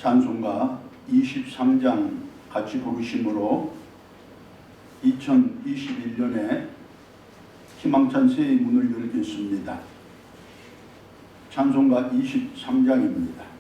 찬송가 23장 같이 부르심으로 2021년에 희망찬 새해 문을 열겠습니다. 찬송가 23장입니다.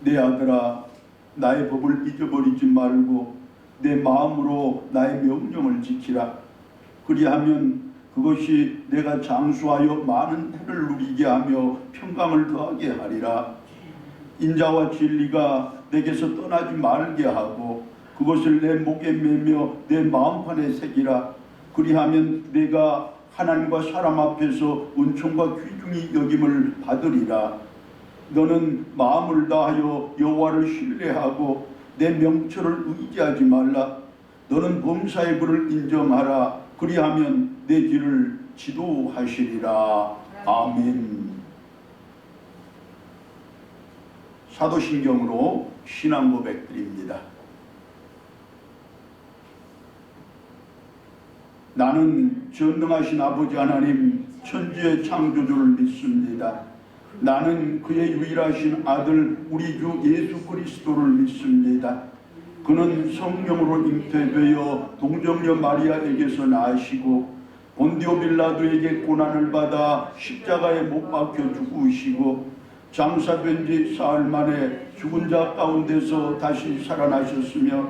내 아들아, 나의 법을 잊어버리지 말고 내 마음으로 나의 명령을 지키라. 그리하면 그것이 내가 장수하여 많은 해를 누리게 하며 평강을 더하게 하리라. 인자와 진리가 내게서 떠나지 말게 하고 그것을 내 목에 매며 내 마음판에 새기라. 그리하면 내가 하나님과 사람 앞에서 은총과 귀중히 여김을 받으리라. 너는 마음을 다하여 여호와를 신뢰하고 내 명철을 의지하지 말라. 너는 범사의 불을 인정하라. 그리하면 내 길을 지도하시리라. 아멘. 사도신경으로 신앙 고백드립니다. 나는 전능하신 아버지 하나님 천지의 창조주를 믿습니다. 나는 그의 유일하신 아들 우리 주 예수 그리스도를 믿습니다. 그는 성령으로 잉태되어 동정녀 마리아에게서 나시고 본디오 빌라도에게 고난을 받아 십자가에 못 박혀 죽으시고 장사된 지 사흘 만에 죽은 자 가운데서 다시 살아나셨으며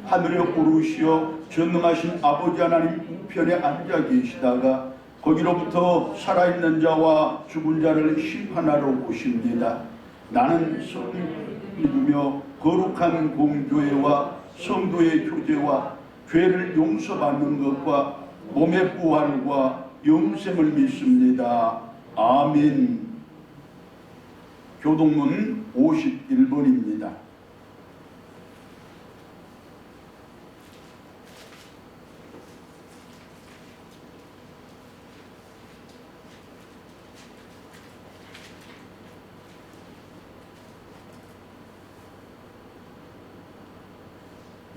하늘에 오르시어 전능하신 아버지 하나님 우편에 앉아 계시다가 거기로부터 살아있는 자와 죽은 자를 심판하러 오십니다. 나는 성령을 믿으며 거룩한 공교회와 성도의 교제와 죄를 용서받는 것과 몸의 부활과 영생을 믿습니다. 아멘. 교동문 51번입니다.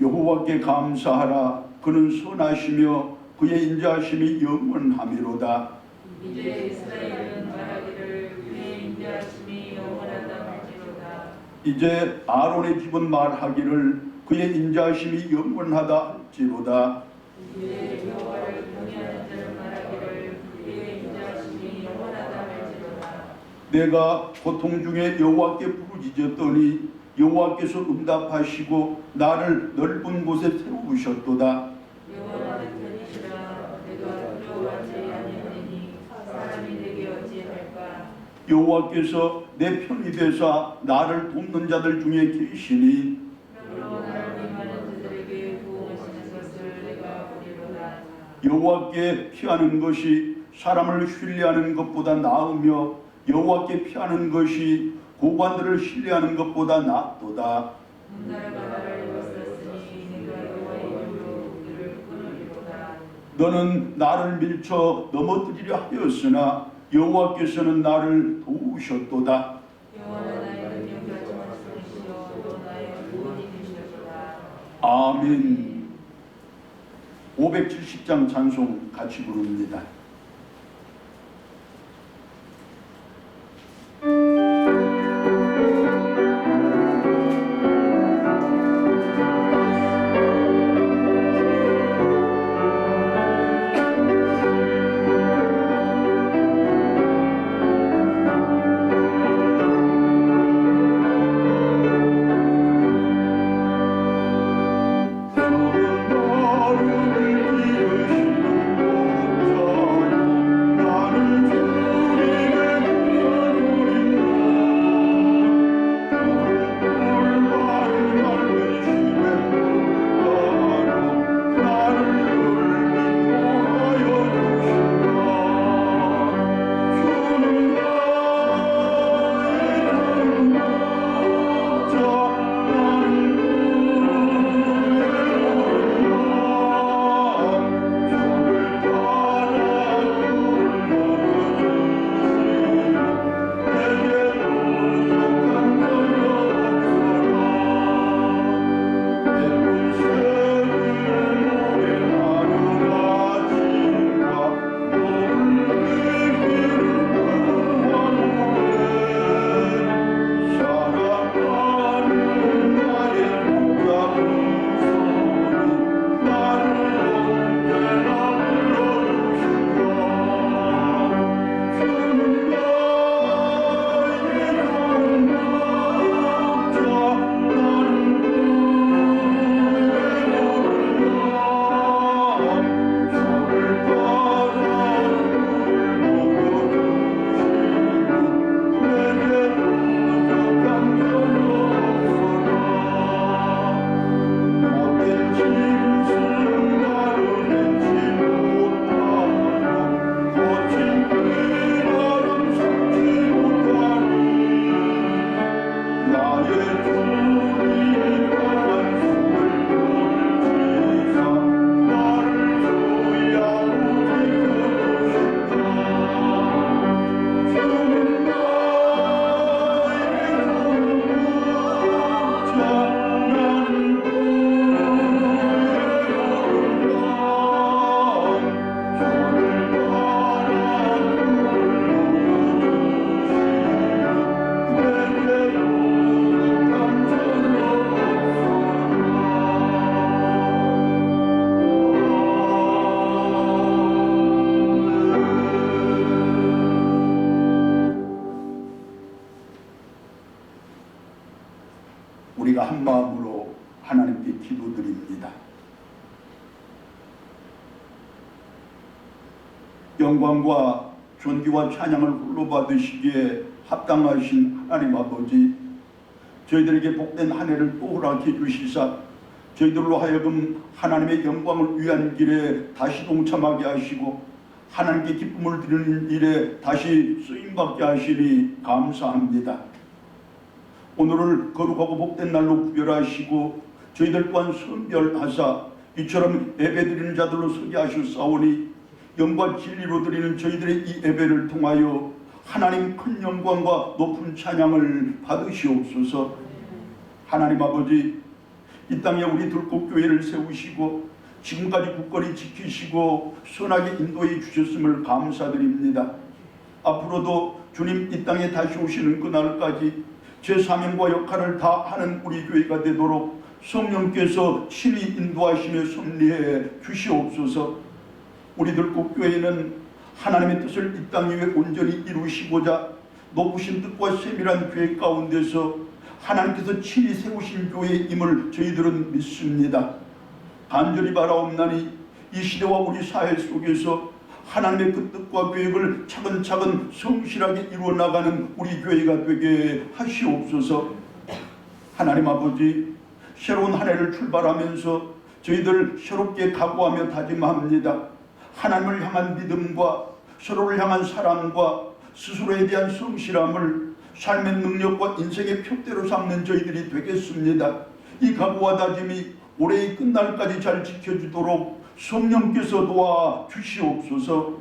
여호와께 감사하라. 그는 선하시며 그의 인자하심이 영원하미로다. 이제 이스라엘은 말하기를 그의 인자하심이 영원하다 할지로다. 이제 아론의 집은 말하기를 그의 인자하심이 영원하다 할지로다. 이제 여호와를 경외하는 자는 말하기를 그의 인자하심이 영원하다 할지로다. 내가 고통 중에 여호와께 부르짖었더니 여호와께서 응답하시고 나를 넓은 곳에 세우셨도다. 여호와는 편이시라. 내가 두려워하지 아니하리니 사람이 내게 어찌할까. 여호와께서 내 편이 되사 나를 돕는 자들 중에 계시니 그러므로 나를 위하는 자들에게 구원하시는 것을 내가 보리로다. 여호와께 피하는 것이 사람을 신뢰하는 것보다 나으며 여호와께 피하는 것이 고관들을 신뢰하는 것보다 낫도다. 나라가 나를 입었으니 내가 여호와의 이름으로 그들을 끊으리로다. 너는 나를 밀쳐 넘어뜨리려 하였으나 여호와께서는 나를 도우셨도다. 여호와는 나의 능력과 전능이시여 또 나의 구원이 되시도다. 아멘. 570장 찬송 같이 부릅니다. 우리가 한 마음으로 하나님께 기도드립니다. 영광과 존귀와 찬양을 홀로 받으시기에 합당하신 하나님 아버지, 저희들에게 복된 한 해를 또 허락해 주시사 저희들로 하여금 하나님의 영광을 위한 길에 다시 동참하게 하시고 하나님께 기쁨을 드리는 일에 다시 쓰임받게 하시니 감사합니다. 오늘을 거룩하고 복된 날로 구별하시고 저희들 또한 선별하사 이처럼 예배드리는 자들로 서게 하셨사오니 영과 진리로 드리는 저희들의 이 예배를 통하여 하나님 큰 영광과 높은 찬양을 받으시옵소서. 하나님 아버지, 이 땅에 우리 들꽃교회를 세우시고 지금까지 굳건히 지키시고 선하게 인도해 주셨음을 감사드립니다. 앞으로도 주님 이 땅에 다시 오시는 그날까지 제 사명과 역할을 다 하는 우리 교회가 되도록 성령께서 친히 인도하시며 섭리해 주시옵소서. 우리들 꽃교회는 하나님의 뜻을 이 땅 위에 온전히 이루시고자 높으신 뜻과 세밀한 계획 가운데서 하나님께서 친히 세우신 교회임을 저희들은 믿습니다. 간절히 바라옵나니 이 시대와 우리 사회 속에서 하나님의 그 뜻과 계획을 차근차근 성실하게 이루어나가는 우리 교회가 되게 하시옵소서. 하나님 아버지, 새로운 한 해를 출발하면서 저희들 새롭게 각오하며 다짐합니다. 하나님을 향한 믿음과 서로를 향한 사랑과 스스로에 대한 성실함을 삶의 능력과 인생의 표대로 삼는 저희들이 되겠습니다. 이 각오와 다짐이 올해의 끝날까지 잘 지켜지도록 성령께서 도와 주시옵소서.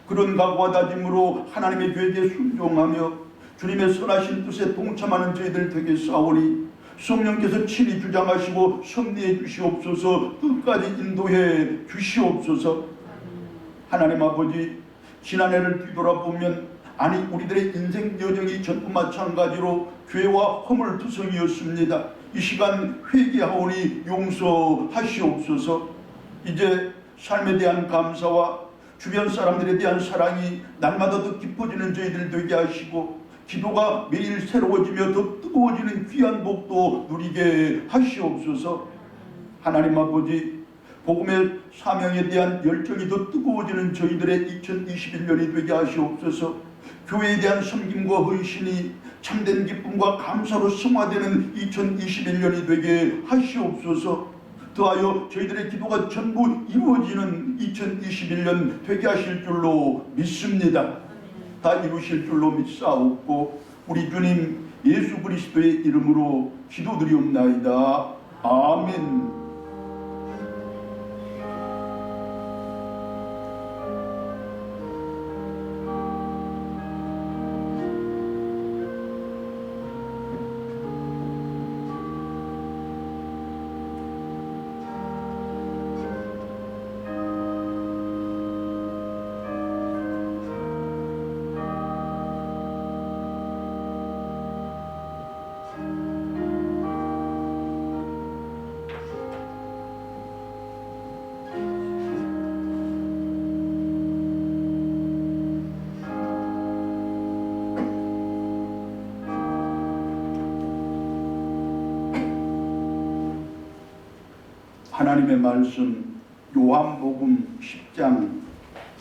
그런 각오와 다짐으로 하나님의 계획에 순종하며 주님의 선하신 뜻에 동참하는 저희들 되게 싸우니 성령께서 친히 주장하시고 섭리해 주시옵소서. 끝까지 인도해 주시옵소서. 하나님 아버지, 지난해를 뒤돌아보면 아니 우리들의 인생 여정이 전부 마찬가지로 죄와 허물투성이었습니다. 이 시간 회개하오니 용서하시옵소서. 이제 삶에 대한 감사와 주변 사람들에 대한 사랑이 날마다 더 깊어지는 저희들 되게 하시고 기도가 매일 새로워지며 더 뜨거워지는 귀한 복도 누리게 하시옵소서. 하나님 아버지, 복음의 사명에 대한 열정이 더 뜨거워지는 저희들의 2021년이 되게 하시옵소서. 교회에 대한 섬김과 헌신이 참된 기쁨과 감사로 승화되는 2021년이 되게 하시옵소서. 더하여 저희들의 기도가 전부 이루어지는 2021년 되게 하실 줄로 믿습니다. 다 이루실 줄로 믿사옵고 우리 주님 예수 그리스도의 이름으로 기도드리옵나이다. 아멘. 하나님의 말씀 요한복음 10장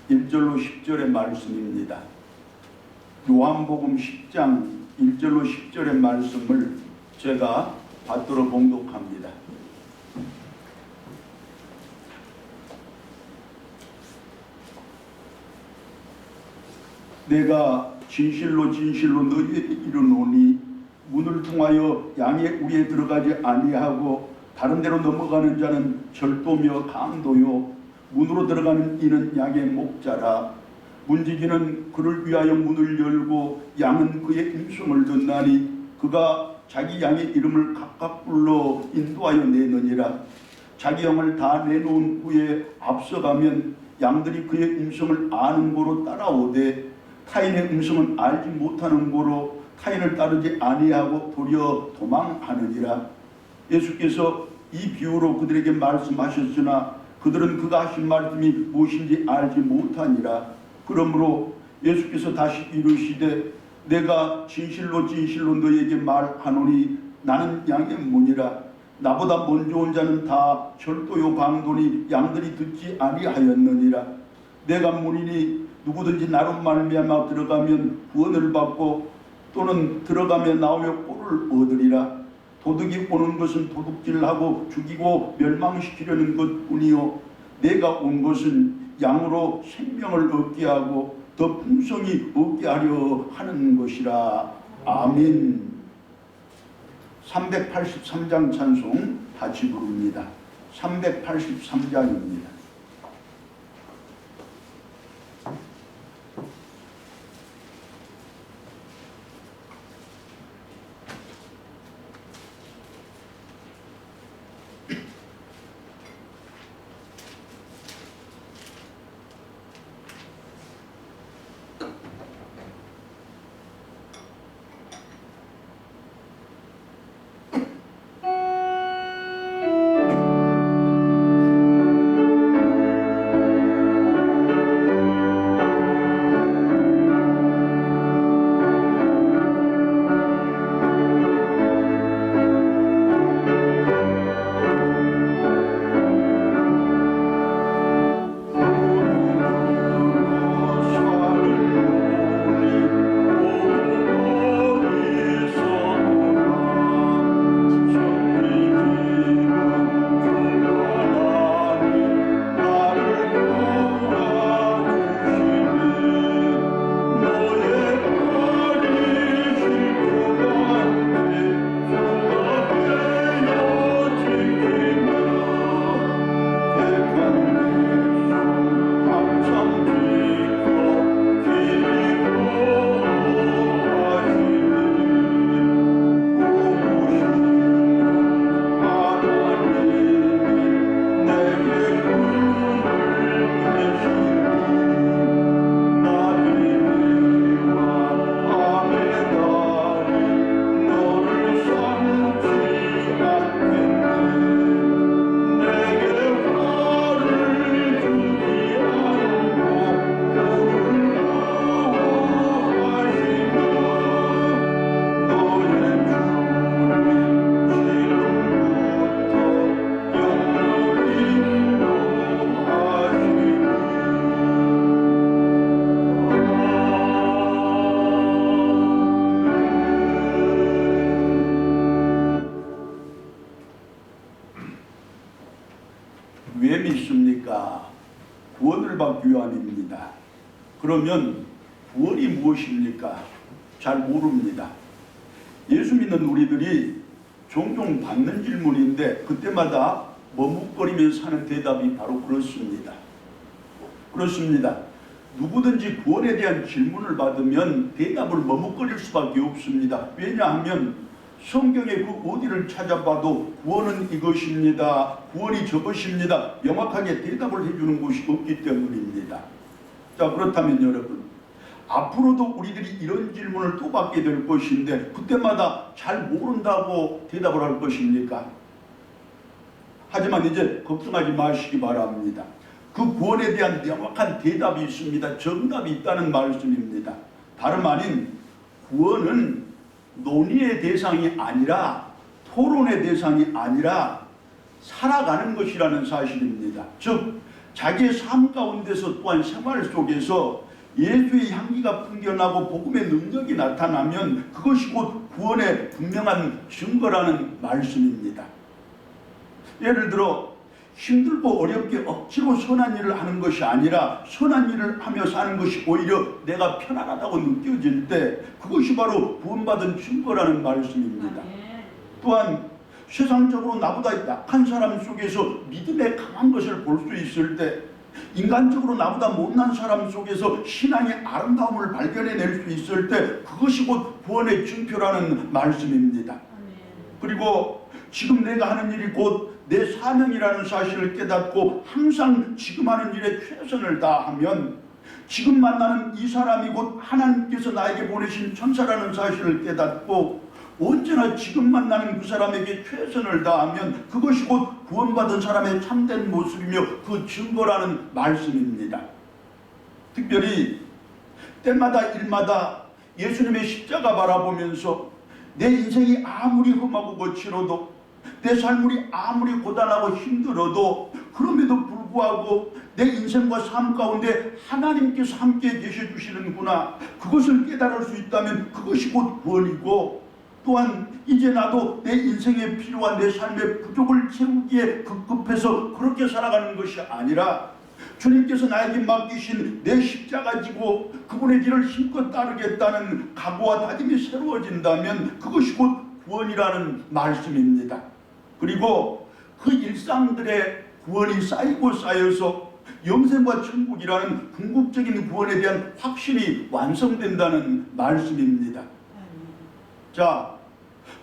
1절로 10절의 말씀입니다. 요한복음 10장 1절로 10절의 말씀을 제가 받들어 봉독합니다. 내가 진실로 진실로 너희에게 이르노니 문을 통하여 양의 우리에 들어가지 아니하고 다른 데로 넘어가는 자는 절도며 강도요 문으로 들어가는 이는 양의 목자라. 문지기는 그를 위하여 문을 열고 양은 그의 음성을 듣나니 그가 자기 양의 이름을 각각 불러 인도하여 내느니라. 자기 영을 다 내놓은 후에 앞서가면 양들이 그의 음성을 아는 고로 따라오되 타인의 음성은 알지 못하는 고로 타인을 따르지 아니하고 도리어 도망하느니라. 예수께서 이 비유로 그들에게 말씀하셨으나 그들은 그가 하신 말씀이 무엇인지 알지 못하니라. 그러므로 예수께서 다시 이르시되 내가 진실로 진실로 너희에게 말하노니 나는 양의 문이라. 나보다 먼저 온 자는 다 절도요 강도니 양들이 듣지 아니하였느니라. 내가 문이니 누구든지 나로 말미암아 들어가면 구원을 받고 또는 들어가며 나오며 꼴을 얻으리라. 도둑이 오는 것은 도둑질하고 죽이고 멸망시키려는 것뿐이요 내가 온 것은 양으로 생명을 얻게 하고 더 풍성히 얻게 하려 하는 것이라. 아멘. 383장 찬송 같이 부릅니다. 383장입니다. 구원을 받기 위함입니다. 그러면 구원이 무엇입니까? 잘 모릅니다. 예수 믿는 우리들이 종종 받는 질문인데 그때마다 머뭇거리면서 하는 대답이 바로 그렇습니다. 누구든지 구원에 대한 질문을 받으면 대답을 머뭇거릴 수밖에 없습니다. 왜냐하면 성경의 그 어디를 찾아봐도 구원은 이것입니다, 구원이 저것입니다, 명확하게 대답을 해주는 곳이 없기 때문입니다. 자, 그렇다면 여러분, 앞으로도 우리들이 이런 질문을 또 받게 될 것인데 그때마다 잘 모른다고 대답을 할 것입니까? 하지만 이제 걱정하지 마시기 바랍니다. 그 구원에 대한 명확한 대답이 있습니다. 정답이 있다는 말씀입니다. 다름 아닌 구원은 논의의 대상이 아니라, 토론의 대상이 아니라 살아가는 것이라는 사실입니다. 즉 자기의 삶 가운데서 또한 생활 속에서 예수의 향기가 풍겨나고 복음의 능력이 나타나면 그것이 곧 구원의 분명한 증거라는 말씀입니다. 예를 들어 힘들고 어렵게 억지로 선한 일을 하는 것이 아니라 선한 일을 하며 사는 것이 오히려 내가 편안하다고 느껴질 때 그것이 바로 구원받은 증거라는 말씀입니다. 또한 세상적으로 나보다 약한 사람 속에서 믿음에 강한 것을 볼 수 있을 때, 인간적으로 나보다 못난 사람 속에서 신앙의 아름다움을 발견해낼 수 있을 때 그것이 곧 구원의 증표라는 말씀입니다. 그리고 지금 내가 하는 일이 곧 내 사명이라는 사실을 깨닫고 항상 지금 하는 일에 최선을 다하면 지금 만나는 이 사람이 곧 하나님께서 나에게 보내신 천사라는 사실을 깨닫고 언제나 지금 만나는 그 사람에게 최선을 다하면 그것이 곧 구원받은 사람의 참된 모습이며 그 증거라는 말씀입니다. 특별히 때마다 일마다 예수님의 십자가 바라보면서 내 인생이 아무리 험하고 거칠어도, 내 삶이 아무리 고단하고 힘들어도 그럼에도 불구하고 내 인생과 삶 가운데 하나님께서 함께 계셔주시는구나, 그것을 깨달을 수 있다면 그것이 곧 구원이고, 또한 이제 나도 내 인생에 필요한 내 삶의 부족을 채우기에 급급해서 그렇게 살아가는 것이 아니라 주님께서 나에게 맡기신 내 십자가 지고 그분의 길을 힘껏 따르겠다는 각오와 다짐이 새로워진다면 그것이 곧 구원이라는 말씀입니다. 그리고 그 일상들의 구원이 쌓이고 쌓여서 영생과 천국이라는 궁극적인 구원에 대한 확신이 완성된다는 말씀입니다. 자,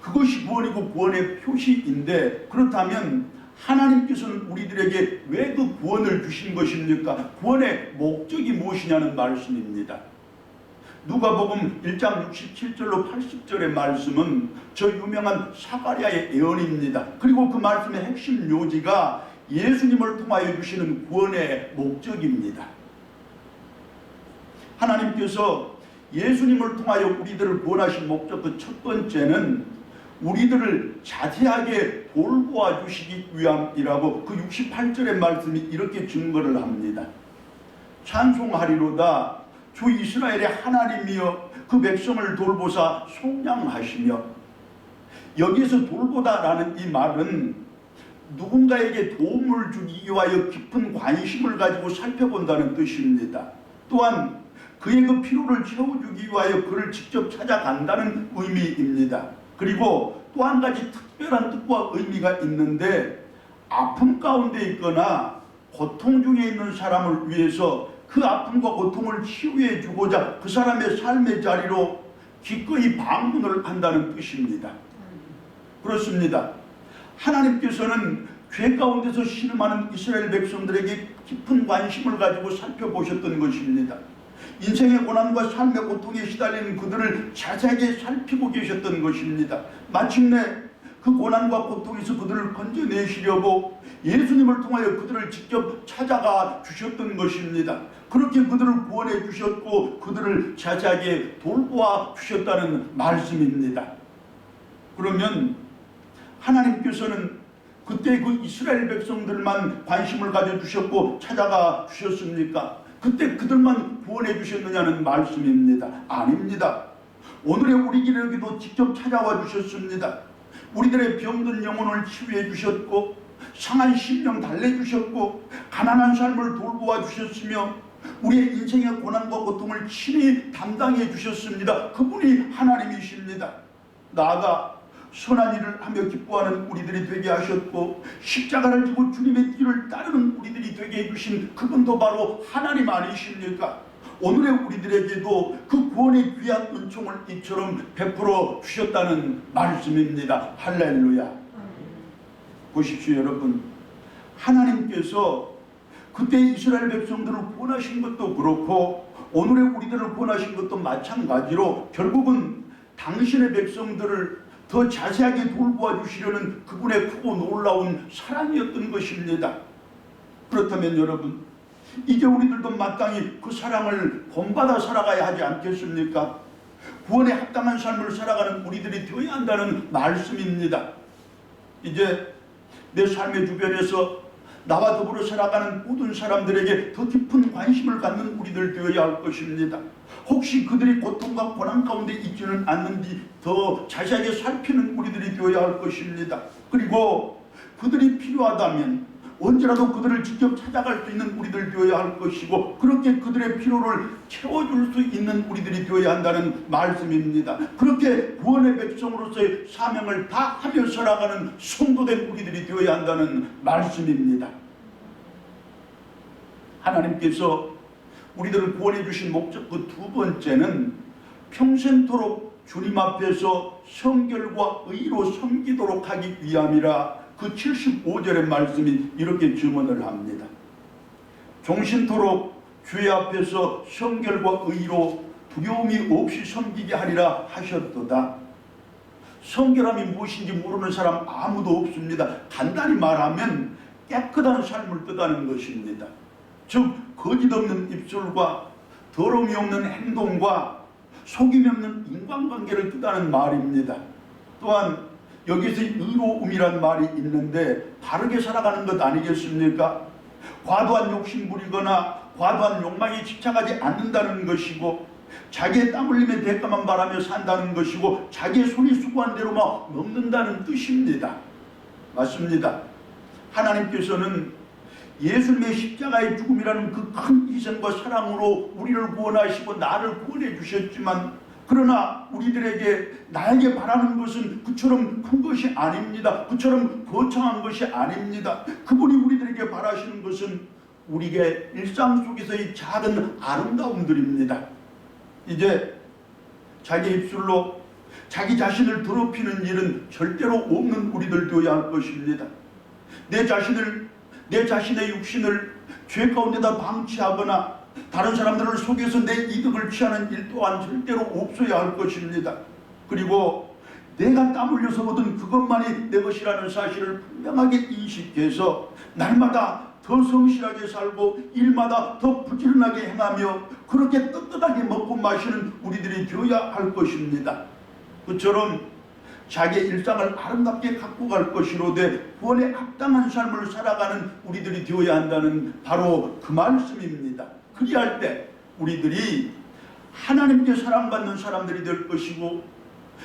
그것이 구원이고 구원의 표시인데, 그렇다면 하나님께서는 우리들에게 왜 그 구원을 주신 것입니까? 구원의 목적이 무엇이냐는 말씀입니다. 누가복음 1장 67절로 80절의 말씀은 저 유명한 사가랴의 예언입니다. 그리고 그 말씀의 핵심 요지가 예수님을 통하여 주시는 구원의 목적입니다. 하나님께서 예수님을 통하여 우리들을 구원하신 목적 그 첫 번째는 우리들을 자세하게 돌보아 주시기 위함이라고 그 68절의 말씀이 이렇게 증거를 합니다. 찬송하리로다 주 이스라엘의 하나님이여 그 백성을 돌보사 속량하시며. 여기에서 돌보다라는 이 말은 누군가에게 도움을 주기 위하여 깊은 관심을 가지고 살펴본다는 뜻입니다. 또한 그의 그 필요를 채워주기 위하여 그를 직접 찾아간다는 의미입니다. 그리고 또 한 가지 특별한 뜻과 의미가 있는데, 아픔 가운데 있거나 고통 중에 있는 사람을 위해서 그 아픔과 고통을 치유해 주고자 그 사람의 삶의 자리로 기꺼이 방문을 한다는 뜻입니다. 그렇습니다. 하나님께서는 죄 가운데서 신음하는 이스라엘 백성들에게 깊은 관심을 가지고 살펴보셨던 것입니다. 인생의 고난과 삶의 고통에 시달리는 그들을 자세하게 살피고 계셨던 것입니다. 마침내 그 고난과 고통에서 그들을 건져내시려고 예수님을 통하여 그들을 직접 찾아가 주셨던 것입니다. 그렇게 그들을 구원해 주셨고 그들을 자세하게 돌보아 주셨다는 말씀입니다. 그러면 하나님께서는 그때 그 이스라엘 백성들만 관심을 가져주셨고 찾아가 주셨습니까? 그때 그들만 구원해 주셨느냐는 말씀입니다. 아닙니다. 오늘의 우리에게도 직접 찾아와 주셨습니다. 우리들의 병든 영혼을 치유해 주셨고 상한 심령 달래주셨고 가난한 삶을 돌보아 주셨으며 우리의 인생의 고난과 고통을 친히 담당해 주셨습니다. 그분이 하나님이십니다. 나아가 선한 일을 하며 기뻐하는 우리들이 되게 하셨고 십자가를 지고 주님의 길을 따르는 우리들이 되게 해주신 그분도 바로 하나님 아니십니까? 오늘의 우리들에게도 그 구원의 귀한 은총을 이처럼 베풀어 주셨다는 말씀입니다. 할렐루야. 보십시오 여러분, 하나님께서 그때 이스라엘 백성들을 구원하신 것도 그렇고 오늘의 우리들을 구원하신 것도 마찬가지로 결국은 당신의 백성들을 더 자세하게 돌보아 주시려는 그분의 크고 놀라운 사랑이었던 것입니다. 그렇다면 여러분, 이제 우리들도 마땅히 그 사랑을 본받아 살아가야 하지 않겠습니까? 구원에 합당한 삶을 살아가는 우리들이 되어야 한다는 말씀입니다. 이제 내 삶의 주변에서 나와 더불어 살아가는 모든 사람들에게 더 깊은 관심을 갖는 우리들 되어야 할 것입니다. 혹시 그들이 고통과 고난 가운데 있지는 않는지 더 자세하게 살피는 우리들이 되어야 할 것입니다. 그리고 그들이 필요하다면 언제라도 그들을 직접 찾아갈 수 있는 우리들 되어야 할 것이고 그렇게 그들의 필요를 채워줄 수 있는 우리들이 되어야 한다는 말씀입니다. 그렇게 구원의 백성으로서의 사명을 다하며 살아가는 성도된 우리들이 되어야 한다는 말씀입니다. 하나님께서 우리들을 구원해 주신 목적 그 두 번째는 평생토록 주님 앞에서 성결과 의로 섬기도록 하기 위함이라 그 75절의 말씀이 이렇게 증언을 합니다. 종신토록 주의 앞에서 성결과 의로 두려움이 없이 섬기게 하리라 하셨도다. 성결함이 무엇인지 모르는 사람 아무도 없습니다. 간단히 말하면 깨끗한 삶을 뜻하는 것입니다. 즉 거짓 없는 입술과 더러움이 없는 행동과 속임이 없는 인간관계를 뜻하는 말입니다. 또한 여기서 의로움이란 말이 있는데 바르게 살아가는 것 아니겠습니까? 과도한 욕심 부리거나 과도한 욕망에 집착하지 않는다는 것이고 자기의 땀 흘림의 대가만 바라며 산다는 것이고 자기의 손이 수고한 대로만 먹는다는 뜻입니다. 맞습니다. 하나님께서는 예수님의 십자가의 죽음이라는 그 큰 희생과 사랑으로 우리를 구원하시고 나를 구원해 주셨지만 그러나 우리들에게 나에게 바라는 것은 그처럼 큰 것이 아닙니다. 그처럼 거창한 것이 아닙니다. 그분이 우리들에게 바라시는 것은 우리의 일상 속에서의 작은 아름다움들입니다. 이제 자기 입술로 자기 자신을 더럽히는 일은 절대로 없는 우리들 되어야 할 것입니다. 내 자신의 육신을 죄 가운데다 방치하거나 다른 사람들을 속여서 내 이득을 취하는 일 또한 절대로 없어야 할 것입니다. 그리고 내가 땀 흘려서 얻은 그것만이 내 것이라는 사실을 분명하게 인식해서 날마다 더 성실하게 살고 일마다 더 부지런하게 행하며 그렇게 떳떳하게 먹고 마시는 우리들이 되어야 할 것입니다. 그처럼 자기의 일상을 아름답게 갖고 갈 것이로되 구원에 합당한 삶을 살아가는 우리들이 되어야 한다는 바로 그 말씀입니다. 그리할 때 우리들이 하나님께 사랑받는 사람들이 될 것이고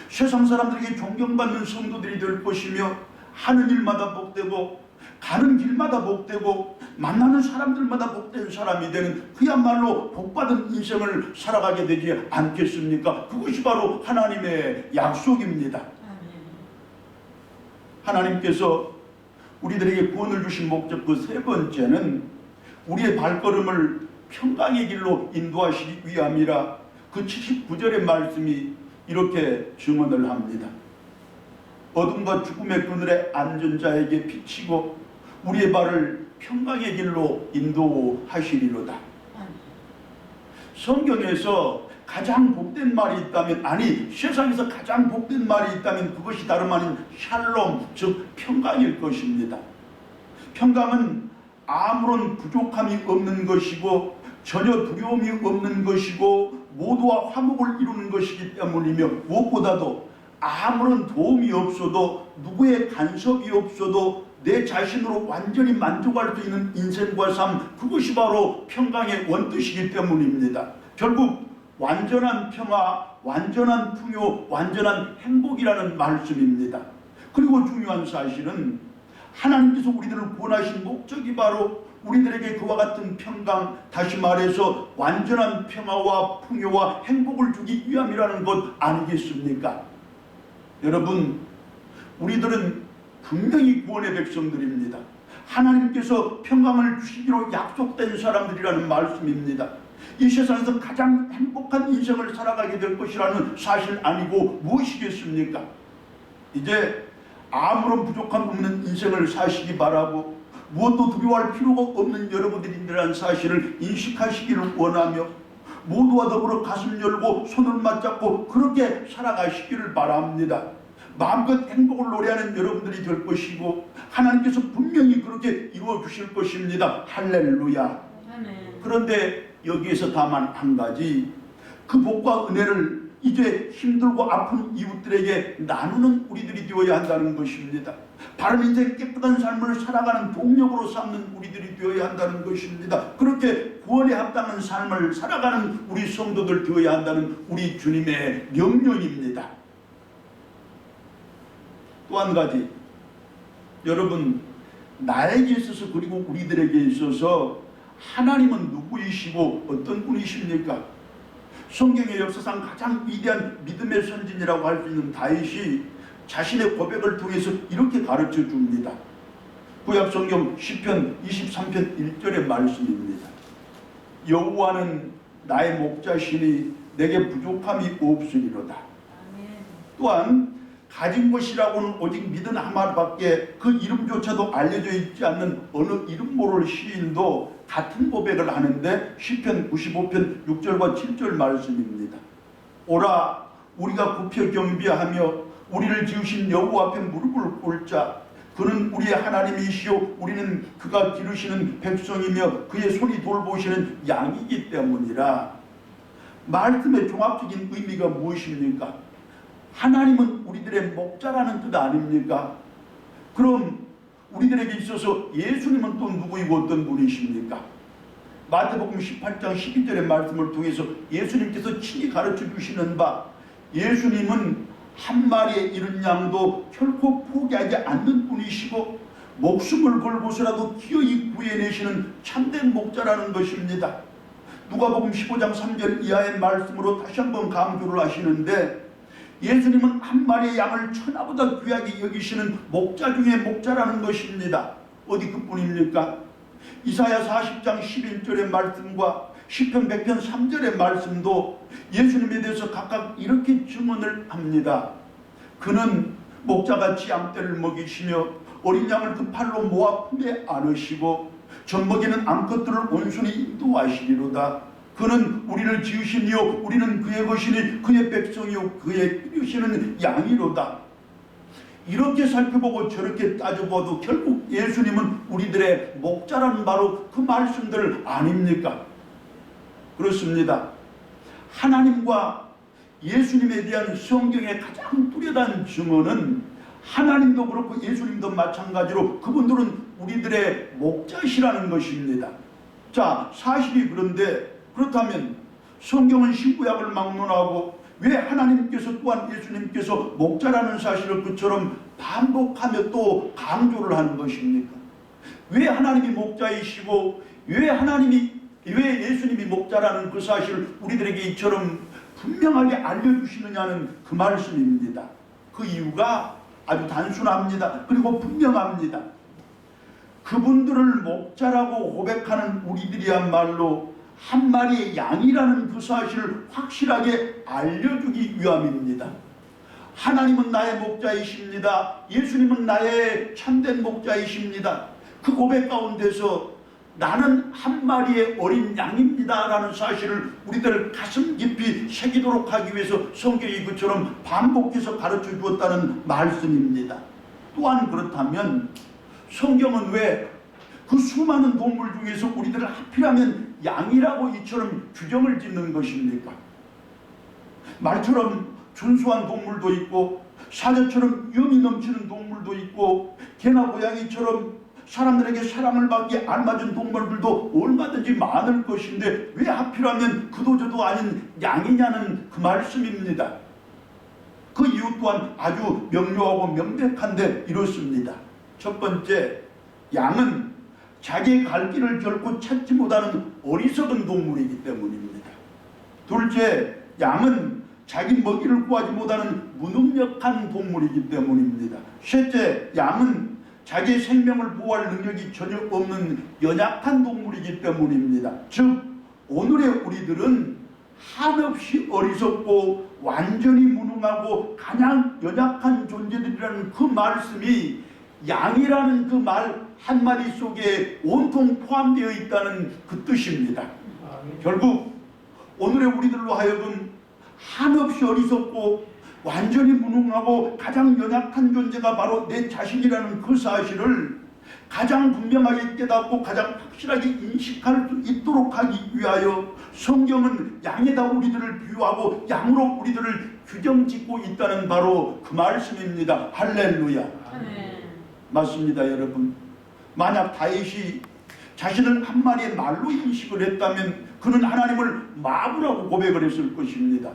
세상 사람들에게 존경받는 성도들이 될 것이며 하는 일마다 복되고 가는 길마다 복되고 만나는 사람들마다 복된 사람이 되는 그야말로 복받은 인생을 살아가게 되지 않겠습니까? 그것이 바로 하나님의 약속입니다. 하나님께서 우리들에게 구원을 주신 목적 그 세 번째는 우리의 발걸음을 평강의 길로 인도하시기 위함이라 그 79절의 말씀이 이렇게 증언을 합니다. 어둠과 죽음의 그늘에 앉은 자에게 비치고 우리의 발을 평강의 길로 인도하시리로다. 성경에서 가장 복된 말이 있다면, 아니 세상에서 가장 복된 말이 있다면 그것이 다름 아닌 샬롬, 즉 평강일 것입니다. 평강은 아무런 부족함이 없는 것이고 전혀 두려움이 없는 것이고 모두와 화목을 이루는 것이기 때문이며 무엇보다도 아무런 도움이 없어도 누구의 간섭이 없어도 내 자신으로 완전히 만족할 수 있는 인생과 삶, 그것이 바로 평강의 원뜻이기 때문입니다. 결국 완전한 평화, 완전한 풍요, 완전한 행복이라는 말씀입니다. 그리고 중요한 사실은 하나님께서 우리들을 구원하신 목적이 바로 우리들에게 그와 같은 평강, 다시 말해서 완전한 평화와 풍요와 행복을 주기 위함이라는 것 아니겠습니까? 여러분, 우리들은 분명히 구원의 백성들입니다. 하나님께서 평강을 주시기로 약속된 사람들이라는 말씀입니다. 이 세상에서 가장 행복한 인생을 살아가게 될 것이라는 사실 아니고 무엇이겠습니까? 이제 아무런 부족함 없는 인생을 사시기 바라고 무엇도 두려워할 필요가 없는 여러분들이라는 사실을 인식하시기를 원하며 모두와 더불어 가슴 열고 손을 맞잡고 그렇게 살아가시기를 바랍니다. 마음껏 행복을 노래하는 여러분들이 될 것이고 하나님께서 분명히 그렇게 이루어 주실 것입니다. 할렐루야. 그런데 여기에서 다만 한 가지, 그 복과 은혜를 이제 힘들고 아픈 이웃들에게 나누는 우리들이 되어야 한다는 것입니다. 바른 인생 깨끗한 삶을 살아가는 동력으로 삼는 우리들이 되어야 한다는 것입니다. 그렇게 구원에 합당한 삶을 살아가는 우리 성도들 되어야 한다는 우리 주님의 명령입니다. 또 한 가지, 여러분, 나에게 있어서 그리고 우리들에게 있어서 하나님은 누구이시고 어떤 분이십니까? 성경의 역사상 가장 위대한 믿음의 선진이라고 할 수 있는 다윗이 자신의 고백을 통해서 이렇게 가르쳐 줍니다. 구약 성경 시편 23편 1절의 말씀입니다. 여호와는 나의 목자시니 내게 부족함이 없으리로다. 또한 가진 것이라고는 오직 믿음 하나밖에 그 이름조차도 알려져 있지 않는 어느 이름 모를 시인도 같은 고백을 하는데 시편 95편 6절과 7절 말씀입니다. 오라 우리가 굽혀 경배하며 우리를 지으신 여호와 앞에 무릎을 꿇자. 그는 우리의 하나님이시요 우리는 그가 기르시는 백성이며 그의 손이 돌보시는 양이기 때문이라. 말씀의 종합적인 의미가 무엇입니까? 하나님은 우리들의 목자라는 뜻 아닙니까? 그럼 우리들에게 있어서 예수님은 또 누구이고 어떤 분이십니까? 마태복음 18장 12절의 말씀을 통해서 예수님께서 친히 가르쳐 주시는 바, 예수님은 한 마리의 잃은 양도 결코 포기하지 않는 분이시고 목숨을 걸고서라도 기어이 구해내시는 참된 목자라는 것입니다. 누가복음 15장 3절 이하의 말씀으로 다시 한번 강조를 하시는데, 예수님은 한 마리의 양을 천하보다 귀하게 여기시는 목자 중에 목자라는 것입니다. 어디 그뿐입니까? 이사야 40장 11절의 말씀과 시편 100편 3절의 말씀도 예수님에 대해서 각각 이렇게 증언을 합니다. 그는 목자같이 양떼를 먹이시며 어린 양을 그 팔로 모아 품에 안으시고 젖먹이는 암컷들을 온순히 인도하시리로다. 그는 우리를 지으시니요 우리는 그의 것이니 그의 백성이요 그의 기르시는 양이로다. 이렇게 살펴보고 저렇게 따져봐도 결국 예수님은 우리들의 목자라는 바로 그 말씀들 아닙니까? 그렇습니다. 하나님과 예수님에 대한 성경의 가장 뚜렷한 증언은 하나님도 그렇고 예수님도 마찬가지로 그분들은 우리들의 목자시라는 것입니다. 자, 사실이 그렇다면 성경은 신구약을 막론하고 왜 하나님께서 또한 예수님께서 목자라는 사실을 그처럼 반복하며 또 강조를 하는 것입니까? 왜 하나님이 목자이시고 왜 예수님이 목자라는 그 사실을 우리들에게 이처럼 분명하게 알려주시느냐는 그 말씀입니다. 그 이유가 아주 단순합니다. 그리고 분명합니다. 그분들을 목자라고 고백하는 우리들이야말로 한 마리의 양이라는 그 사실을 확실하게 알려주기 위함입니다. 하나님은 나의 목자이십니다. 예수님은 나의 참된 목자이십니다. 그 고백 가운데서 나는 한 마리의 어린 양입니다 라는 사실을 우리들 가슴 깊이 새기도록 하기 위해서 성경이 그처럼 반복해서 가르쳐 주었다는 말씀입니다. 또한 그렇다면 성경은 왜 그 수많은 동물 중에서 우리들을 하필이면 양이라고 이처럼 규정을 짓는 것입니까? 말처럼 준수한 동물도 있고 사자처럼 영이 넘치는 동물도 있고 개나 고양이처럼 사람들에게 사랑을 받기에 알맞은 동물들도 얼마든지 많을 것인데 왜 하필이면 그도저도 아닌 양이냐는 그 말씀입니다. 그 이유 또한 아주 명료하고 명백한데 이렇습니다. 첫 번째, 양은 자기의 갈 길을 결코 찾지 못하는 어리석은 동물이기 때문입니다. 둘째, 양은 자기 먹이를 구하지 못하는 무능력한 동물이기 때문입니다. 셋째, 양은 자기의 생명을 보호할 능력이 전혀 없는 연약한 동물이기 때문입니다. 즉 오늘의 우리들은 한없이 어리석고 완전히 무능하고 가장 연약한 존재들이라는 그 말씀이 양이라는 그 말 한마디 속에 온통 포함되어 있다는 그 뜻입니다. 결국 오늘의 우리들로 하여금 한없이 어리석고 완전히 무능하고 가장 연약한 존재가 바로 내 자신이라는 그 사실을 가장 분명하게 깨닫고 가장 확실하게 인식할 수 있도록 하기 위하여 성경은 양에다 우리들을 비유하고 양으로 우리들을 규정짓고 있다는 바로 그 말씀입니다. 할렐루야. 맞습니다, 여러분. 만약 다윗이 자신을 한 마리의 말로 인식을 했다면 그는 하나님을 마구라고 고백을 했을 것입니다.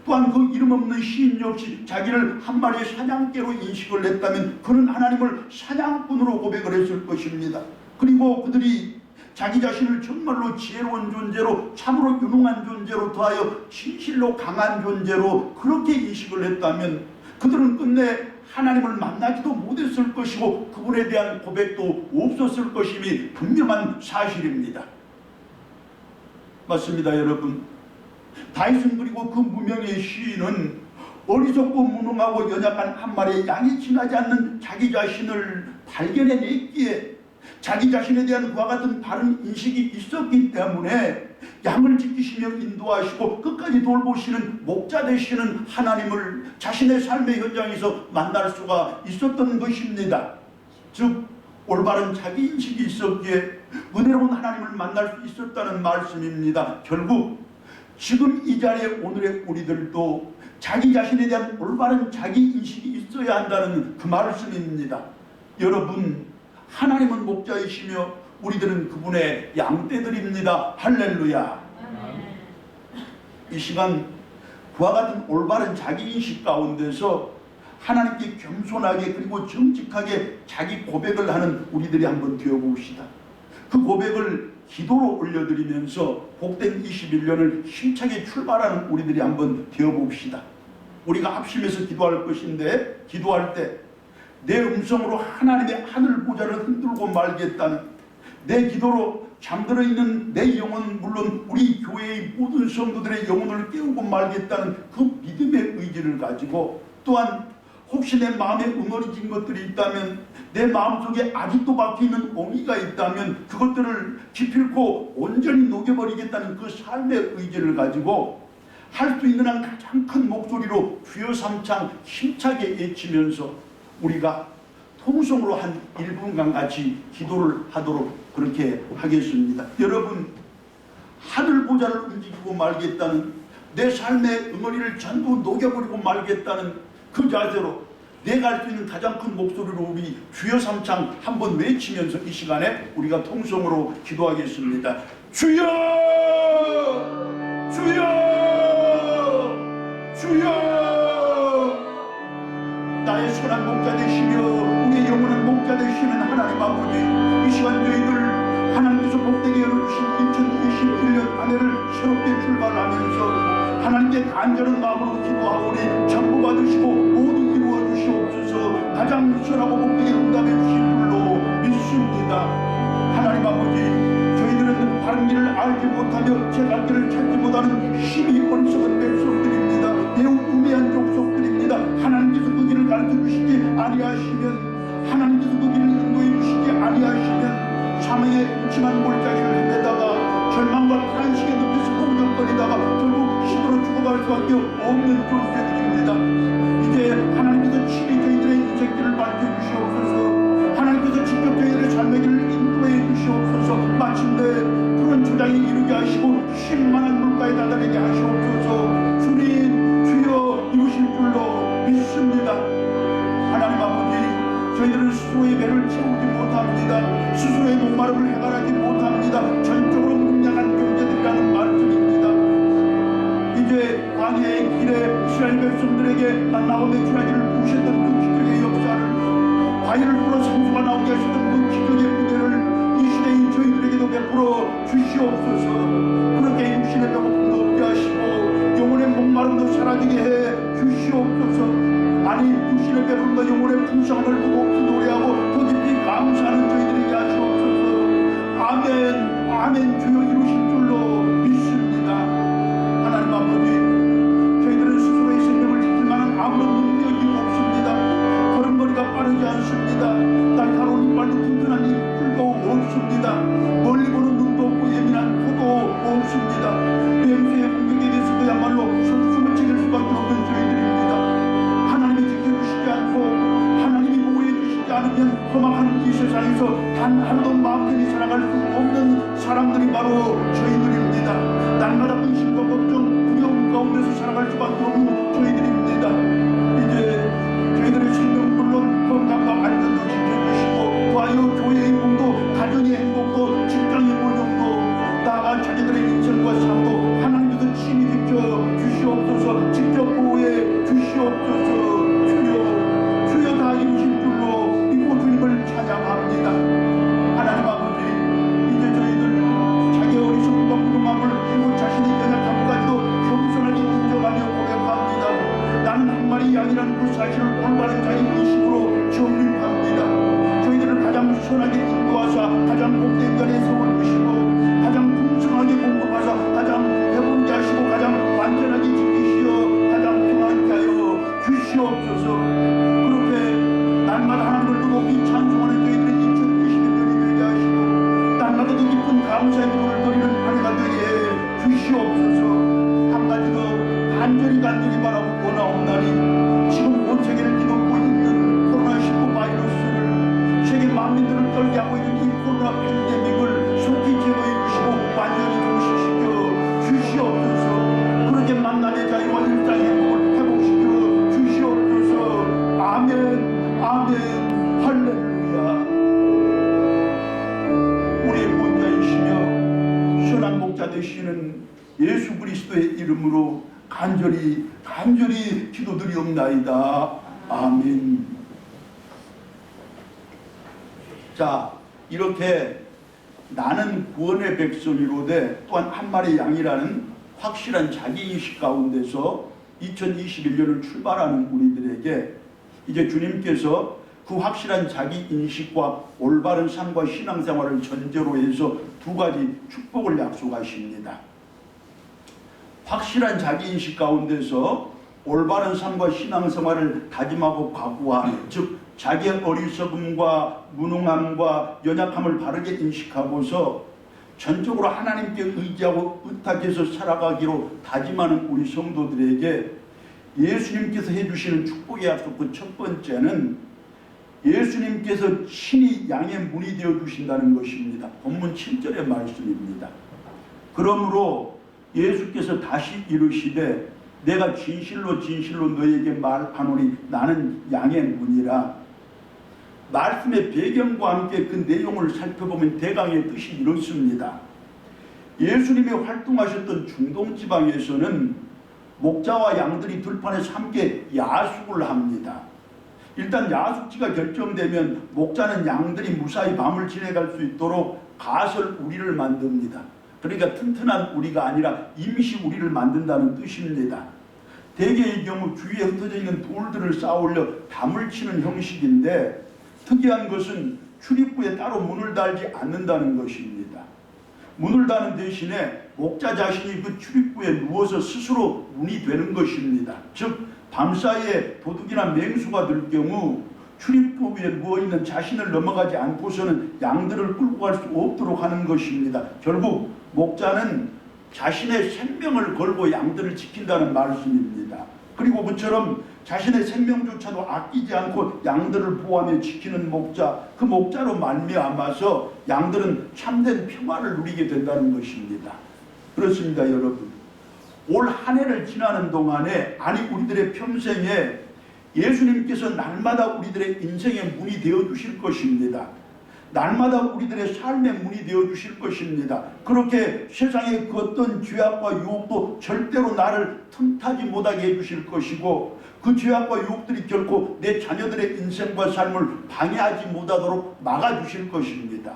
또한 그 이름 없는 시인 역시 자기를 한 마리의 사냥개로 인식을 했다면 그는 하나님을 사냥꾼으로 고백을 했을 것입니다. 그리고 그들이 자기 자신을 정말로 지혜로운 존재로 참으로 유능한 존재로 더하여 진실로 강한 존재로 그렇게 인식을 했다면 그들은 끝내 하나님을 만나지도 못했을 것이고 그분에 대한 고백도 없었을 것임이 분명한 사실입니다. 맞습니다, 여러분. 다윗은 그리고 그 무명의 시인은 어리석고 무능하고 연약한 한 마리의 양이 지나지 않는 자기 자신을 발견해냈기에 자기 자신에 대한 그와 같은 바른 인식이 있었기 때문에 양을 지키시며 인도하시고 끝까지 돌보시는 목자 되시는 하나님을 자신의 삶의 현장에서 만날 수가 있었던 것입니다. 즉 올바른 자기 인식이 있었기에 은혜로운 하나님을 만날 수 있었다는 말씀입니다. 결국 지금 이 자리에 오늘의 우리들도 자기 자신에 대한 올바른 자기 인식이 있어야 한다는 그 말씀입니다. 여러분, 하나님은 목자이시며 우리들은 그분의 양떼들입니다. 할렐루야. 이 시간 그와 같은 올바른 자기 인식 가운데서 하나님께 겸손하게 그리고 정직하게 자기 고백을 하는 우리들이 한번 되어봅시다. 그 고백을 기도로 올려드리면서 복된 21년을 힘차게 출발하는 우리들이 한번 되어봅시다. 우리가 합심해서 기도할 것인데 기도할 때 내 음성으로 하나님의 하늘 보좌를 흔들고 말겠다는 내 기도로 잠들어 있는 내 영혼, 물론 우리 교회의 모든 성도들의 영혼을 깨우고 말겠다는 그 믿음의 의지를 가지고, 또한 혹시 내 마음에 응어리진 것들이 있다면, 내 마음속에 아직도 박혀있는 옹이가 있다면 그것들을 기필코 온전히 녹여버리겠다는 그 삶의 의지를 가지고 할 수 있는 한 가장 큰 목소리로 주여 삼창 힘차게 외치면서 우리가 통성으로 한 1분간 같이 기도를 하도록 그렇게 하겠습니다. 여러분, 하늘 보좌를 움직이고 말겠다는, 내 삶의 응어리를 전부 녹여버리고 말겠다는 그 자세로 내가 할 수 있는 가장 큰 목소리로 우리 주여 삼창 한번 외치면서 이 시간에 우리가 통성으로 기도하겠습니다. 주여! 주여! 주여! 나의 선한 목자 되시며 우리의 영원한 목자 되시는 하나님 아버지, 이 시간 저희들 하나님께서 복되게 열어주신 2021년 한 해를 새롭게 출발하면서 하나님께 간절한 마음으로 기도하오니 전부 받으시고 모두 이루어 주시옵소서. 가장 선하고 복되게 응답해 주신 줄로 믿습니다. 하나님 아버지, 저희들은 바른 길을 알지 못하며 제 갈 길을 찾지 못하는 힘이 어리석은 백성들입니다. 매우 우매한 족속들입니다. 하나님께서 그 길을 가르쳐 주시지 아니하시면, 하나님께서 그 길을 인도해 주시지 아니하시면 사망의 음침한 골짜기를 헤매다가 절망과 탄식의 늪에서 공격거리다가 결국 시도로 죽어갈 수밖에 없는 존재들입니다. 이제 하나님께서 친히 저희들의 인생길을 밝혀주시옵소서. 하나님께서 직접 저희들의 삶의 길을 인도해 주시옵소서. 마침내 푸른 초장에 이르게 하시고 쉴만한 물가에 다다르게 하시옵소서. 주님, 주여 이루실 줄로 믿습니다. 하나님 아버지, 저희들은 스스로의 배를 채우지 못합니다. 스스로의 목마름을 해결하지 못합니다. 전적으로 무능력한 존재들이라는 말씀입니다. 이제 광야의 길에 이스라엘 백성들에게 만나와 메추라기를 부으셨던 그 기적의 역사를 바위를 불어 생수가 나오게 하시던 그 기적의 은혜를 이 시대의 저희들에게도 베풀어 주시옵소서. 그렇게 육신의 배고픔도 없게 하시고 영혼의 목마름도 사라지게 해 주시옵소서. 아니 육신의 배부름과 영혼의 풍성을 두고 기도하고 더 깊이 감사하는 저희들에게 하시옵소서. 아멘 아멘. 주여 이루실 줄로 믿습니다. 하나님 아버지, 저희들은 스스로의 생명을 지킬 만한 아무런 능력이 없습니다. 걸음걸이가 빠르지 않습니다. 날카로운 이빨도 튼튼한 이뿔도 없습니다. 멀리 보는 눈도 없고 예민한 코도 없습니다. 맹수의 공격에 대해서 그야말로 숨을 챙길 수밖에 없는 저희들입니다. 하나님이 지켜주시지 않고 하나님이 보호해 주시지 않으면 험악한 이 세상에서 단 하루도 마음 편히 살아갈 수 없는 사람들이 바로 저희들입니다. 날마다 근심과 걱정, 두려움 가운데서 살아갈 수밖에 없는 저희들입니다. 이제 저희들의 생명 물론 건강과 안전도 지켜주시고 또하여 교회의 몸도 가정의 행복도 직장의 번영도 나아가 자기들의 인생과 삶도 하나님께서 친히 지켜 주시옵소서. 직접 보호해 주시옵소서. 주여 다 이루실 줄로 믿고 주님을 찬양합니다. 하나님 아버지, 이제 저희들 자기의 어리석음과 무능함을 그리고 자신의 연약함까지도 겸손하게 인정하며 고백합니다. 나는 한 마리 양이라는 그 사실을 올바른 자기 의식으로 정립합니다. 저희들을 가장 선하게 인도하사 가장 복된 자리에 세워주시고 가장 풍성하게 공급하사 가장 배부르게 하시고 가장 완전하게 지키시어 가장 평안케 하여 주시옵소서. 그렇게 날마다 하나님을 더 높이 찬송하는 저희들의 2021년이 되게 하시고 날마다 더 깊은 감사의 기도를 드리는 한 해가 되게 주시옵소서. 한 가지 더 간절히 바라고 원하옵나니 지금 온 세계를 뒤덮고 있는 코로나19 바이러스를 세계 만민들을 떨게 하고 있는 이 코로나 팬데믹을 속히 제거해 주시고 완전히 종식시켜 주시옵소서. 그렇게 만남의 자유와 일상의 행복을 회복시켜 주시옵소서. 아멘 아멘 할렐루야. 우리의 구원자이시며 선한 목자 되시는 예수 그리스도의 이름으로 간절히 기도드리옵나이다. 아멘. 자, 이렇게 나는 구원의 백성이로되 또한 한 마리 양이라는 확실한 자기인식 가운데서 2021년을 출발하는 우리들에게 이제 주님께서 그 확실한 자기인식과 올바른 삶과 신앙생활을 전제로 해서 두 가지 축복을 약속하십니다. 확실한 자기인식 가운데서 올바른 삶과 신앙생활을 다짐하고 각오하는, 즉 자기의 어리석음과 무능함과 연약함을 바르게 인식하고서 전적으로 하나님께 의지하고 의탁해서 살아가기로 다짐하는 우리 성도들에게 예수님께서 해주시는 축복의 약속 그 첫 번째는 예수님께서 친히 양의 문이 되어 주신다는 것입니다. 본문 7절의 말씀입니다. 그러므로 예수께서 다시 이르시되 내가 진실로 너에게 말하노니 나는 양의 문이라. 말씀의 배경과 함께 그 내용을 살펴보면 대강의 뜻이 이렇습니다. 예수님이 활동하셨던 중동 지방에서는 목자와 양들이 들판에서 함께 야숙을 합니다. 일단 야숙지가 결정되면 목자는 양들이 무사히 밤을 지내갈 수 있도록 가설 우리를 만듭니다. 그러니까 튼튼한 우리가 아니라 임시 우리를 만든다는 뜻입니다. 대개의 경우 주위에 흩어져 있는 돌들을 쌓아올려 담을 치는 형식인데 특이한 것은 출입구에 따로 문을 달지 않는다는 것입니다. 문을 다는 대신에 목자 자신이 그 출입구에 누워서 스스로 문이 되는 것입니다. 즉 밤사이에 도둑이나 맹수가 들 경우 출입구 위에 누워있는 자신을 넘어가지 않고서는 양들을 끌고 갈 수 없도록 하는 것입니다. 결국 목자는 자신의 생명을 걸고 양들을 지킨다는 말씀입니다. 그리고 그처럼 자신의 생명조차도 아끼지 않고 양들을 보호하며 지키는 목자, 그 목자로 말미암아서 양들은 참된 평화를 누리게 된다는 것입니다. 그렇습니다, 여러분. 올 한 해를 지나는 동안에, 아니 우리들의 평생에 예수님께서 날마다 우리들의 인생의 문이 되어 주실 것입니다. 날마다 우리들의 삶의 문이 되어 주실 것입니다. 그렇게 세상의 그 어떤 죄악과 유혹도 절대로 나를 틈타지 못하게 해주실 것이고, 그 죄악과 유혹들이 결코 내 자녀들의 인생과 삶을 방해하지 못하도록 막아주실 것입니다.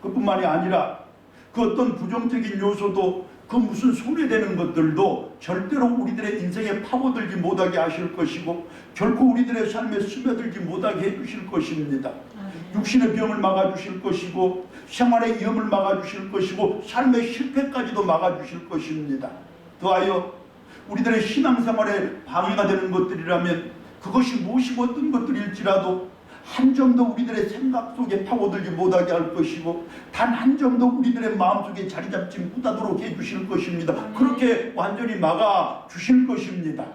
그뿐만이 아니라 그 어떤 부정적인 요소도, 그 무슨 손해되는 것들도 절대로 우리들의 인생에 파고들지 못하게 하실 것이고, 결코 우리들의 삶에 스며들지 못하게 해주실 것입니다. 육신의 병을 막아주실 것이고, 생활의 위험을 막아주실 것이고, 삶의 실패까지도 막아주실 것입니다. 더하여 우리들의 신앙생활에 방해가 되는 것들이라면 그것이 무엇이고 어떤 것들일지라도 한 점도 우리들의 생각 속에 파고들지 못하게 할 것이고, 단 한 점도 우리들의 마음속에 자리 잡지 못하도록 해주실 것입니다. 그렇게 완전히 막아주실 것입니다.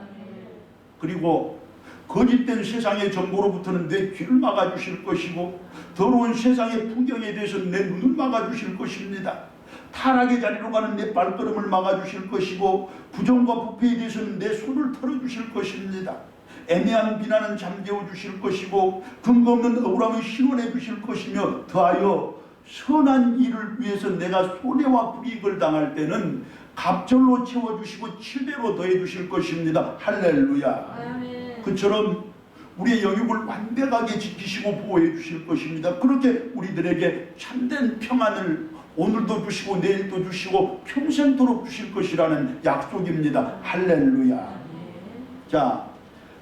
그리고 거짓된 세상의 정보로부터는 내 귀를 막아주실 것이고, 더러운 세상의 풍경에 대해서 내 눈을 막아주실 것입니다. 타락의 자리로 가는 내 발걸음을 막아주실 것이고, 부정과 부패에 대해서는 내 손을 털어주실 것입니다. 애매한 비난은 잠재워 주실 것이고, 근거 없는 억울함을 신원해 주실 것이며, 더하여 선한 일을 위해서 내가 손해와 불이익을 당할 때는 갑절로 채워주시고 7배로 더해 주실 것입니다. 할렐루야. 아멘. 그처럼 우리의 영역을 완벽하게 지키시고 보호해 주실 것입니다. 그렇게 우리들에게 참된 평안을 오늘도 주시고 내일도 주시고 평생토록 주실 것이라는 약속입니다. 할렐루야. 자,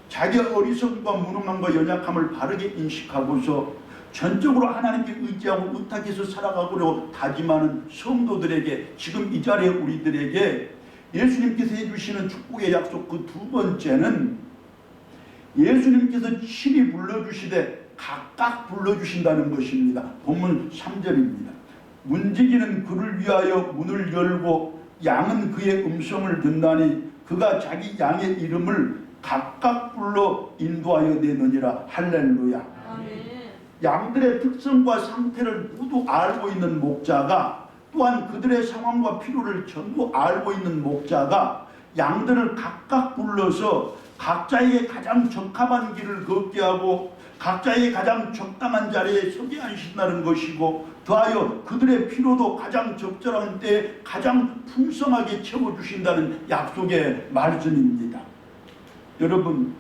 자기의 어리석음과 무능함과 연약함을 바르게 인식하고서 전적으로 하나님께 의지하고 의탁해서 살아가고로 다짐하는 성도들에게, 지금 이 자리에 우리들에게 예수님께서 해주시는 축복의 약속 그 두 번째는, 예수님께서 친히 불러주시되 각각 불러주신다는 것입니다. 본문 3절입니다. 문지기는 그를 위하여 문을 열고 양은 그의 음성을 듣나니 그가 자기 양의 이름을 각각 불러 인도하여 내느니라. 할렐루야. 아멘. 양들의 특성과 상태를 모두 알고 있는 목자가, 또한 그들의 상황과 필요를 전부 알고 있는 목자가 양들을 각각 불러서 각자에게 가장 적합한 길을 걷게 하고 각자에게 가장 적당한 자리에 서게 하신다는 것이고, 더하여 그들의 필요도 가장 적절한 때에 가장 풍성하게 채워주신다는 약속의 말씀입니다. 여러분,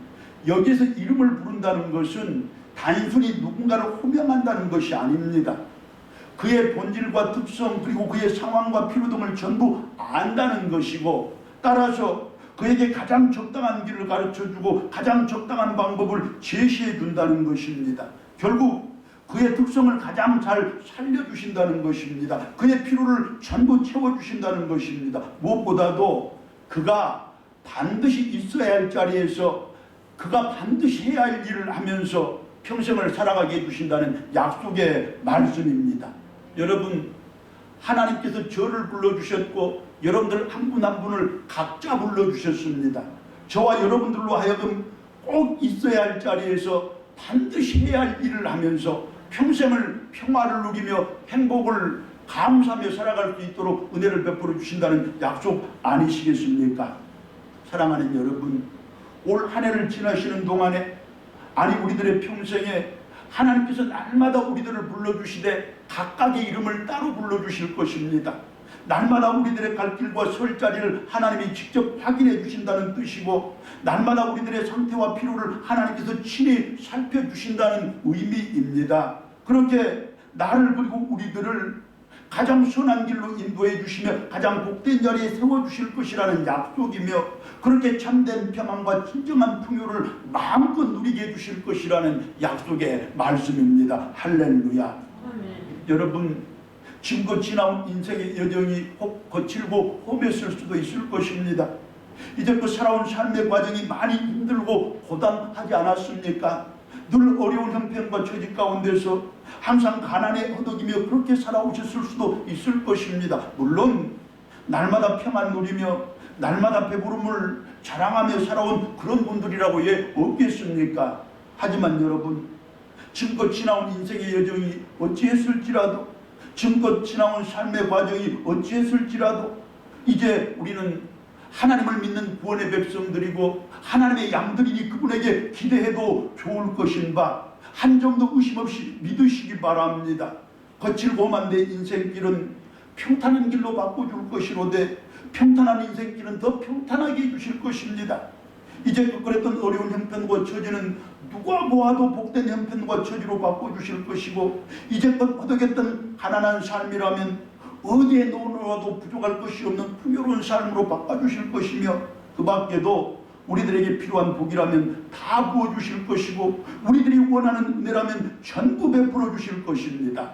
여기서 이름을 부른다는 것은 단순히 누군가를 호명한다는 것이 아닙니다. 그의 본질과 특성, 그리고 그의 상황과 필요 등을 전부 안다는 것이고, 따라서 그에게 가장 적당한 길을 가르쳐주고 가장 적당한 방법을 제시해 준다는 것입니다. 결국 그의 특성을 가장 잘 살려주신다는 것입니다. 그의 필요를 전부 채워주신다는 것입니다. 무엇보다도 그가 반드시 있어야 할 자리에서 그가 반드시 해야 할 일을 하면서 평생을 살아가게 해주신다는 약속의 말씀입니다. 여러분, 하나님께서 저를 불러주셨고 여러분들 한 분 한 분을 각자 불러주셨습니다. 저와 여러분들로 하여금 꼭 있어야 할 자리에서 반드시 해야 할 일을 하면서 평생을 평화를 누리며 행복을 감사하며 살아갈 수 있도록 은혜를 베풀어 주신다는 약속 아니시겠습니까? 사랑하는 여러분, 올 한 해를 지나시는 동안에, 아니 우리들의 평생에 하나님께서 날마다 우리들을 불러주시되 각각의 이름을 따로 불러주실 것입니다. 날마다 우리들의 갈 길과 설 자리를 하나님이 직접 확인해 주신다는 뜻이고, 날마다 우리들의 상태와 필요를 하나님께서 친히 살펴주신다는 의미입니다. 그렇게 나를 그리고 우리들을 가장 선한 길로 인도해 주시며 가장 복된 자리에 세워주실 것이라는 약속이며, 그렇게 참된 평안과 진정한 풍요를 마음껏 누리게 해주실 것이라는 약속의 말씀입니다. 할렐루야. 아멘. 여러분, 지금껏 지나온 인생의 여정이 혹 거칠고 험했을 수도 있을 것입니다. 이제껏 살아온 삶의 과정이 많이 힘들고 고단하지 않았습니까? 늘 어려운 형편과 처지 가운데서 항상 가난에 허덕이며 그렇게 살아오셨을 수도 있을 것입니다. 물론 날마다 평안 누리며 날마다 배부름을 자랑하며 살아온 그런 분들이라고 없겠습니까? 하지만 여러분, 지금껏 지나온 인생의 여정이 어찌했을지라도, 지금껏 지나온 삶의 과정이 어찌했을지라도, 이제 우리는 하나님을 믿는 구원의 백성들이고 하나님의 양들이니 그분에게 기대해도 좋을 것인 바, 한 점도 의심 없이 믿으시기 바랍니다. 거칠고만 내 인생길은 평탄한 길로 바꿔줄 것이로되 평탄한 인생길은 더 평탄하게 해주실 것입니다. 이제껏 그랬던 어려운 형편과 처지는 누가 보아도 복된 형편과 처지로 바꿔주실 것이고, 이제껏 허덕였던 가난한 삶이라면 어디에 놓아도 부족할 것이 없는 풍요로운 삶으로 바꿔주실 것이며, 그 밖에도 우리들에게 필요한 복이라면 다 부어주실 것이고, 우리들이 원하는 은혜라면 전부 베풀어 주실 것입니다.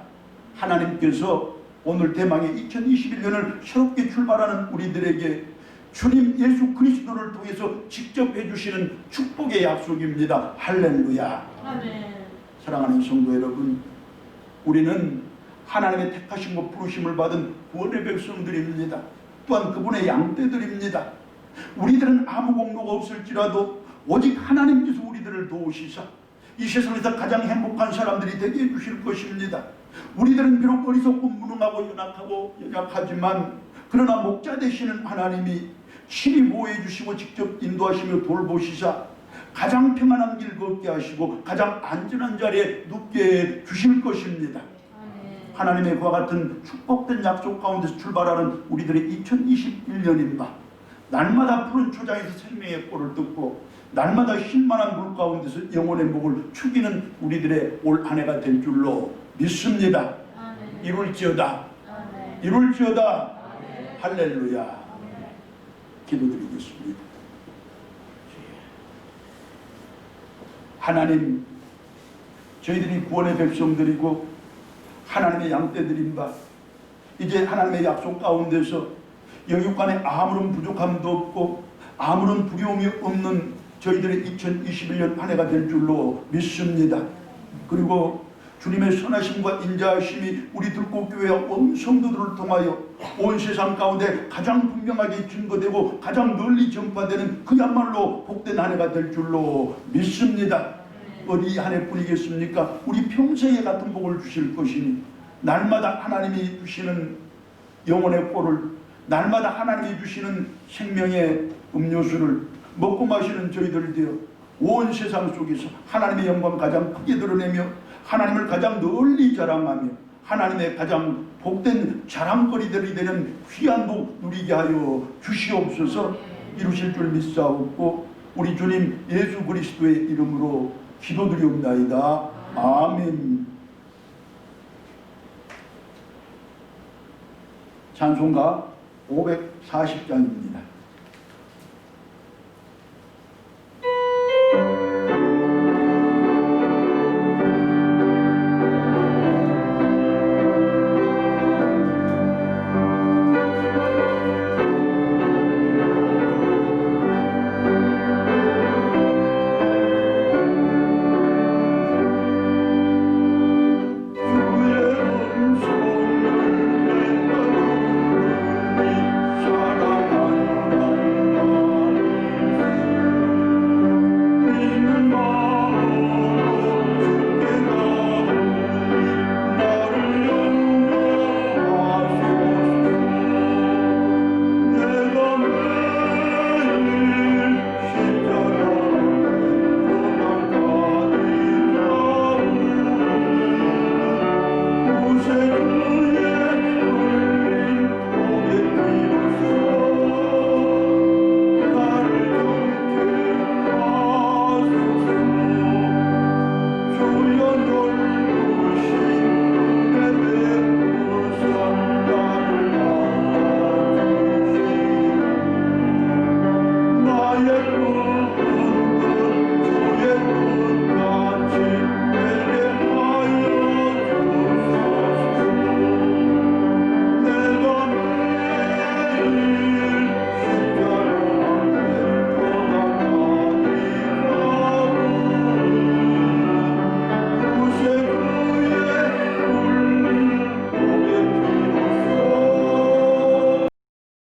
하나님께서 오늘 대망의 2021년을 새롭게 출발하는 우리들에게 주님 예수 그리스도를 통해서 직접 해주시는 축복의 약속입니다. 할렐루야. 아멘. 사랑하는 성도 여러분, 우리는 하나님의 택하심과 부르심을 받은 구원의 백성들입니다. 또한 그분의 양떼들입니다. 우리들은 아무 공로가 없을지라도 오직 하나님께서 우리들을 도우시사 이 세상에서 가장 행복한 사람들이 되게 해주실 것입니다. 우리들은 비록 어리석고 무능하고 연약하지만 그러나 목자 되시는 하나님이 친히 보호해 주시고 직접 인도하시며 돌보시사 가장 평안한 길 걷게 하시고 가장 안전한 자리에 눕게 해 주실 것입니다. 하나님의 그와 같은 축복된 약속 가운데서 출발하는 우리들의 2021년입니다. 날마다 푸른 초장에서 생명의 꼴을 듣고 날마다 쉴만한 물 가운데서 영혼의 목을 축이는 우리들의 올 한 해가 될 줄로 믿습니다. 아멘. 이룰지어다. 아멘. 이룰지어다. 아멘. 할렐루야. 아멘. 기도드리겠습니다. 하나님, 저희들이 구원의 백성들이고 하나님의 양떼들인 바 이제 하나님의 약속 가운데서 영육간에 아무런 부족함도 없고 아무런 두려움이 없는 저희들의 2021년 한 해가 될 줄로 믿습니다. 그리고 주님의 선하심과 인자하심이 우리 들꽃교회와 온 성도들을 통하여 온 세상 가운데 가장 분명하게 증거되고 가장 널리 전파되는 그야말로 복된 한 해가 될 줄로 믿습니다. 어디 한 해뿐이겠습니까? 우리 평생에 같은 복을 주실 것이니 날마다 하나님이 주시는 영혼의 꼴을, 날마다 하나님이 주시는 생명의 음료수를 먹고 마시는 저희들 되어 온 세상 속에서 하나님의 영광 가장 크게 드러내며 하나님을 가장 널리 자랑하며 하나님의 가장 복된 자랑거리들이 되는 귀한 복 누리게 하여 주시옵소서. 이루실 줄 믿사옵고 우리 주님 예수 그리스도의 이름으로 기도드리옵나이다. 아멘. 찬송가 540장입니다.